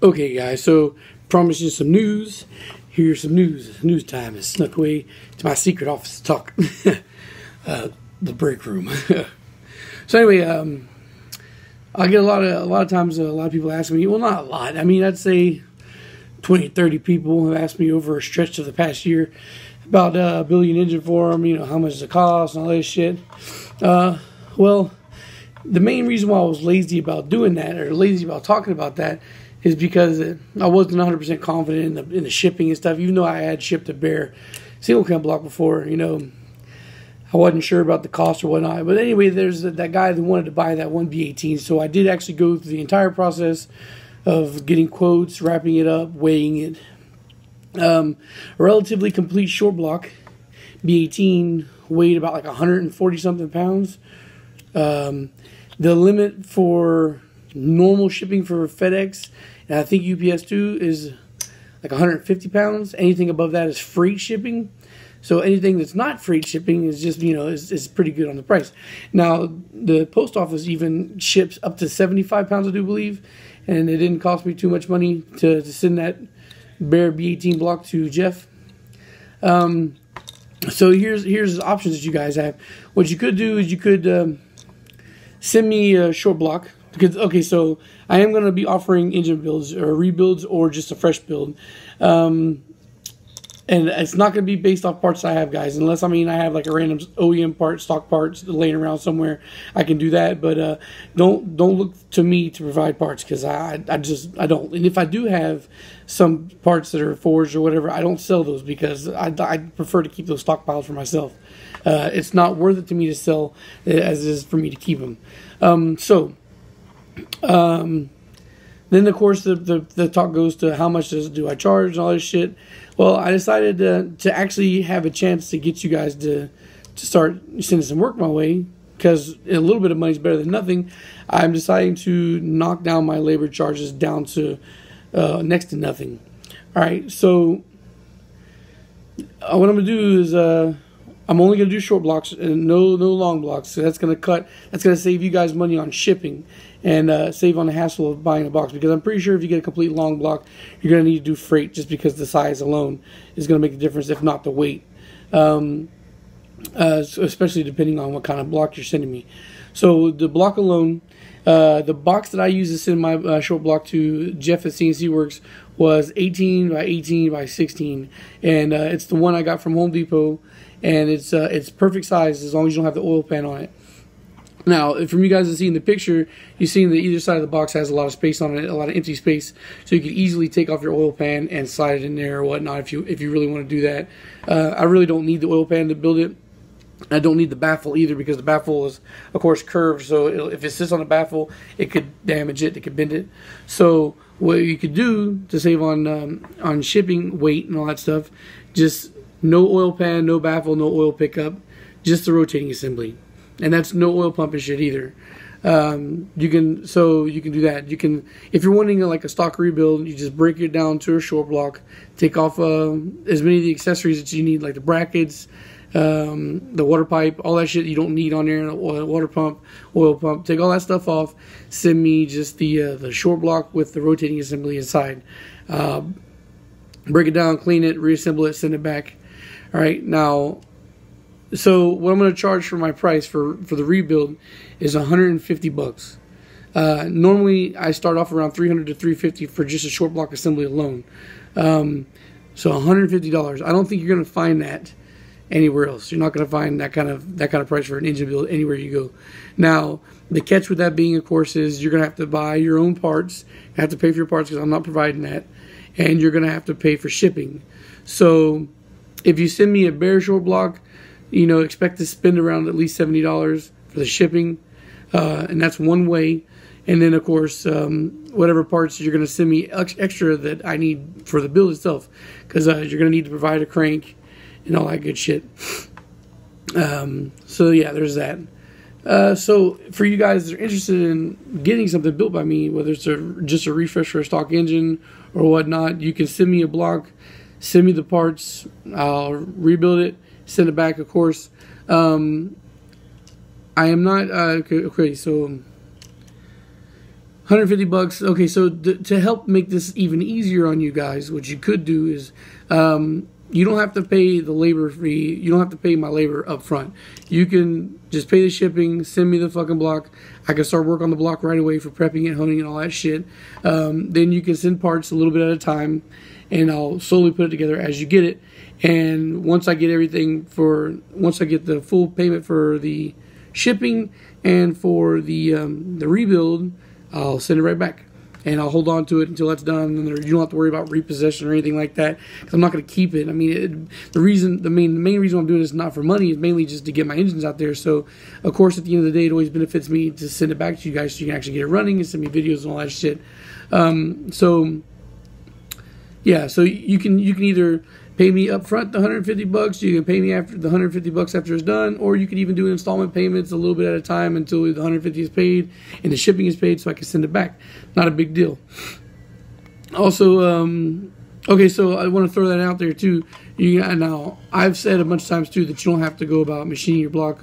Okay, guys, so promise you some news. Here's some news. News time is snuck away to my secret office to talk. The break room. So anyway, I get a lot of times a lot of people ask me, well, not a lot. I mean, I'd say 20, 30 people have asked me over a stretch of the past year about building an engine for them, how much does it cost and all that shit. Well, the main reason why I was lazy about doing that, or lazy about talking about that, is because I wasn't 100% confident in the shipping and stuff. Even though I had shipped a Bear single cam block before, I wasn't sure about the cost or whatnot. But anyway, there's that guy that wanted to buy that one B18. So I did actually go through the entire process of getting quotes, wrapping it up, weighing it. A relatively complete short block B18 weighed about like 140 something pounds. The limit for normal shipping for FedEx, and I think UPS too, is like 150 pounds. Anything above that is freight shipping. So anything that's not freight shipping is just, is pretty good on the price. Now, the post office even ships up to 75 pounds, I do believe, and it didn't cost me too much money to send that Bear B18 block to Jeff. So here's options that you guys have. What you could do is you could send me a short block. Because, okay, so I am going to be offering engine builds or rebuilds or just a fresh build. And it's not going to be based off parts I have, guys. Unless, I have like a random OEM part, stock parts laying around somewhere. I can do that. But don't look to me to provide parts, because I don't. And if I do have some parts that are forged or whatever, I don't sell those, because I prefer to keep those stockpiles for myself. It's not worth it to me to sell as it is for me to keep them. Then of course the talk goes to how much do I charge and all this shit. Well, I decided to actually have a chance to get you guys to start sending some work my way, because a little bit of money is better than nothing. I'm deciding to knock down my labor charges down to next to nothing. All right, so what I'm gonna do is I'm only going to do short blocks and no long blocks. So that's going to save you guys money on shipping and save on the hassle of buying a box, because I'm pretty sure if you get a complete long block, you're going to need to do freight, just because the size alone is going to make a difference, if not the weight. Especially depending on what kind of block you're sending me. So the block alone, the box that I use to send my short block to Jeff at CNC Works was 18 by 18 by 16, and it's the one I got from Home Depot, and it's perfect size as long as you don't have the oil pan on it. Now, from you guys to see in the picture, you see that either side of the box has a lot of space on it, a lot of empty space, so you can easily take off your oil pan and slide it in there or whatnot if you really want to do that. I really don't need the oil pan to build it. I don't need the baffle either, because the baffle is, of course, curved. So if it sits on the baffle, it could damage it. It could bend it. So what you could do to save on shipping weight and all that stuff, just no oil pan, no baffle, no oil pickup, just the rotating assembly, and that's no oil pump and shit either. You can do that. You can, if you're wanting like a stock rebuild, you just break it down to a short block, take off as many of the accessories that you need, like the brackets, the water pipe, all that shit you don't need on there, water pump, oil pump, take all that stuff off, send me just the short block with the rotating assembly inside. Break it down, clean it, reassemble it, send it back. All right, now, so what I'm going to charge for my price for the rebuild is $150. Normally I start off around $300 to $350 for just a short block assembly alone. So $150. I don't think you're going to find that anywhere else. You're not going to find that kind of price for an engine build anywhere you go. Now, the catch with that being, of course, is you're going to have to buy your own parts. You have to pay for your parts, because I'm not providing that, and you're going to have to pay for shipping. So if you send me a Bear short block, expect to spend around at least $70 for the shipping, and that's one way. And then, of course, whatever parts you're going to send me extra that I need for the build itself, because you're going to need to provide a crank and all that good shit. So yeah, there's that. So for you guys that are interested in getting something built by me, whether it's just a refresh for a stock engine or whatnot, you can send me a block, send me the parts, I'll rebuild it, send it back, of course. I am not, okay, so $150. Okay, so to help make this even easier on you guys, what you could do is you don't have to pay the labor fee. You don't have to pay my labor up front. You can just pay the shipping, send me the fucking block. I can start work on the block right away for prepping it, honing, and all that shit. Then you can send parts a little bit at a time, and I'll slowly put it together as you get it. And once I get everything once I get the full payment for the shipping and for the rebuild, I'll send it right back. And I'll hold on to it until that's done, and you don't have to worry about repossession or anything like that, because I'm not going to keep it. I mean, the main reason I'm doing this is not for money. It's mainly just to get my engines out there. So, of course, at the end of the day, it always benefits me to send it back to you guys so you can actually get it running and send me videos and all that shit. Yeah, so you can either pay me up front the $150, you can pay me after the $150 after it's done, or you can even do installment payments a little bit at a time until the $150 is paid and the shipping is paid so I can send it back. Not a big deal. Also, okay, so I want to throw that out there too. Now, I've said a bunch of times too that you don't have to go about machining your block,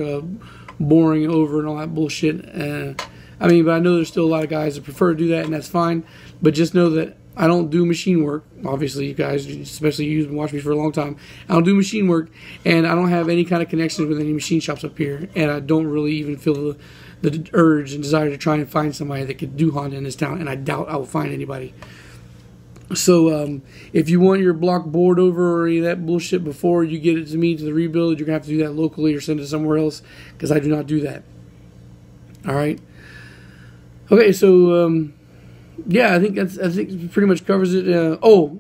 boring it over and all that bullshit. But I know there's still a lot of guys that prefer to do that, and that's fine. But just know that I don't do machine work. Obviously, you guys, especially you've been watching me for a long time, I don't do machine work, and I don't have any kind of connection with any machine shops up here, and I don't really even feel the urge and desire to try and find somebody that could do Honda in this town, and I doubt I will find anybody. So if you want your block bored over or any of that bullshit before you get it to me to the rebuild, you're going to have to do that locally or send it somewhere else, because I do not do that. All right? Okay, so yeah, I think it pretty much covers it.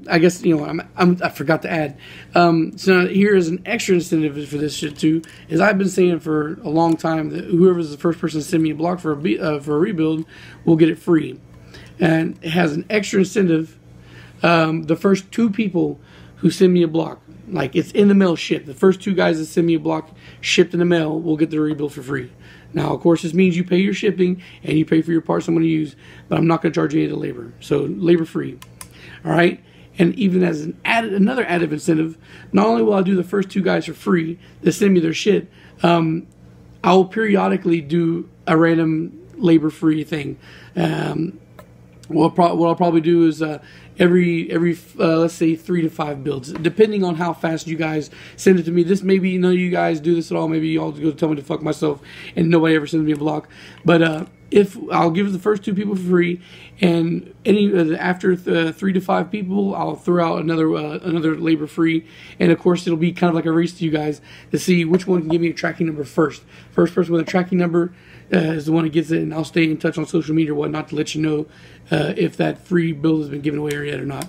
I guess I forgot to add. So now here is an extra incentive for this shit too. Is I've been saying for a long time that whoever's the first person to send me a block for a rebuild will get it free, and it has an extra incentive. The first 2 people who send me a block, like it's in the mail shipped, the first 2 guys that send me a block shipped in the mail will get the rebuild for free. Now, of course, this means you pay your shipping and you pay for your parts I'm going to use, but I'm not going to charge you any of the labor. So, labor free. All right? And even as another added incentive, not only will I do the first 2 guys for free that send me their shit, I will periodically do a random labor free thing. What I'll probably do is every let's say 3 to 5 builds, depending on how fast you guys send it to me. This maybe none of you guys do this at all. Maybe y'all go tell me to fuck myself, and nobody ever sends me a block. But if I'll give the first 2 people for free, and after 3 to 5 people, I'll throw out another labor free, and of course it'll be kind of like a race to you guys to see which one can give me a tracking number first. First person with a tracking number is the one that gets it, and I'll stay in touch on social media or whatnot to let you know if that free build has been given away yet or not.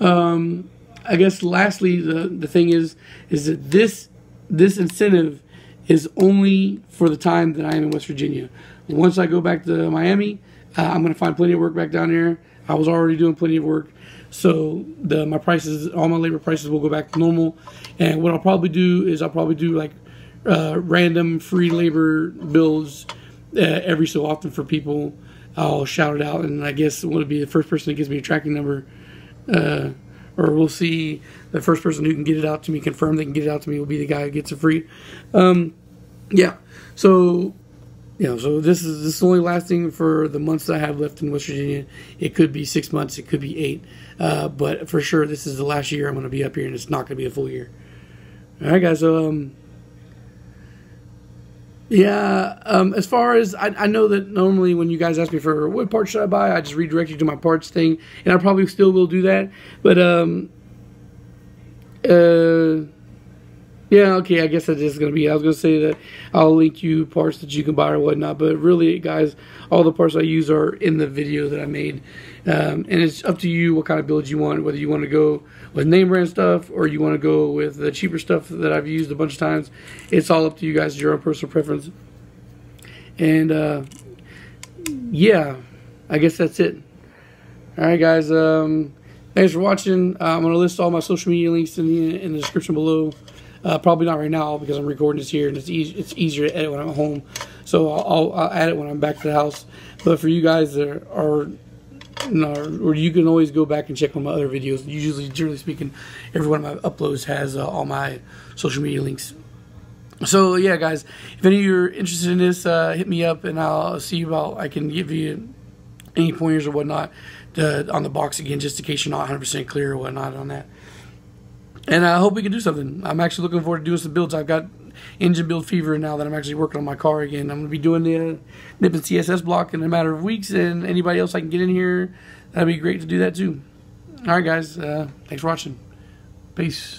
I guess lastly, the thing is that this incentive is only for the time that I am in West Virginia. Once I go back to Miami, I'm going to find plenty of work back down there. I was already doing plenty of work, so my prices, all my labor prices will go back to normal. And what I'll probably do is like random free labor builds every so often for people. I'll shout it out, and I guess it will be the first person that gives me a tracking number, or we'll see the first person who can get it out to me, confirm they can get it out to me, will be the guy who gets it free. Yeah, so so this is only lasting for the months that I have left in West Virginia. It could be 6 months, it could be 8, but for sure this is the last year I'm going to be up here, and it's not going to be a full year. All right, guys. So as far as I know that normally when you guys ask me for what parts should I buy, I just redirect you to my parts thing, and I probably still will do that. But yeah, okay, I guess that is going to be, I was going to say that I'll link you parts that you can buy or whatnot, but really, guys, all the parts I use are in the video that I made, and it's up to you what kind of builds you want, whether you want to go with name brand stuff or you want to go with the cheaper stuff that I've used a bunch of times. It's all up to you guys, your own personal preference. And yeah, I guess that's it. All right, guys, thanks for watching. I'm going to list all my social media links in the description below. Probably not right now because I'm recording this here and it's easier to edit when I'm at home. So I'll add it when I'm back to the house. But for you guys that are, or you can always go back and check on my other videos. Usually, generally speaking, every one of my uploads has all my social media links. So yeah, guys, if any of you are interested in this, hit me up and I'll see about I can give you any pointers or whatnot on the box again, just in case you're not 100% clear or whatnot on that. And I hope we can do something. I'm actually looking forward to doing some builds. I've got engine build fever now that I'm actually working on my car again. I'm going to be doing the Nippon CSS block in a matter of weeks, and anybody else I can get in here, that'd be great to do that too. All right, guys. Thanks for watching. Peace.